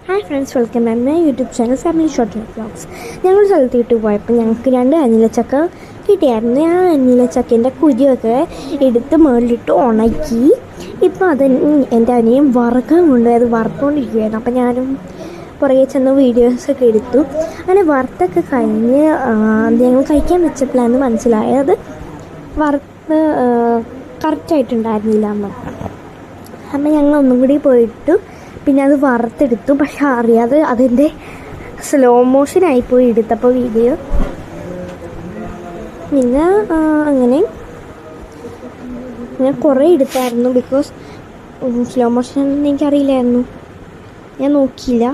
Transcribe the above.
Hi friends, welcome back my YouTube channel family short vlogs. ഞങ്ങൾ സ്ഥലത്തിട്ട് പോയപ്പോൾ ഞങ്ങൾക്ക് 2 അനിലച്ചക്ക കിട്ടിയായിരുന്നു. ആ അനിലച്ചക്കേൻ്റെ കുരിയൊക്കെ എടുത്ത് മുകളിലിട്ട് ഉണക്കി. ഇപ്പോൾ അത് എൻ്റെ അനിയൻ വറുക്കാൻ കൊണ്ട് അത് വറുത്തുകൊണ്ടിരിക്കുകയായിരുന്നു. അപ്പോൾ ഞാനും പുറകെ ചെന്ന് വീഡിയോസൊക്കെ എടുത്തു. അങ്ങനെ വറുത്തൊക്കെ കഴിഞ്ഞ് ഞങ്ങൾ കഴിക്കാൻ വെച്ചപ്പോഴാണ് മനസ്സിലായത് വറുത്ത് കറക്റ്റായിട്ടുണ്ടായിരുന്നില്ല എന്ന്. അപ്പം ഞങ്ങൾ ഒന്നും കൂടി പോയിട്ടു. പിന്നെ അത് വറുത്തെടുത്തു. പക്ഷെ അറിയാതെ അതിൻ്റെ സ്ലോ മോഷനായിപ്പോയി എടുത്തപ്പോൾ വീഡിയോ. പിന്നെ അങ്ങനെ ഞാൻ കുറേ എടുത്തായിരുന്നു. ബിക്കോസ് സ്ലോ മോഷൻ എനിക്കറിയില്ലായിരുന്നു, ഞാൻ നോക്കിയില്ല.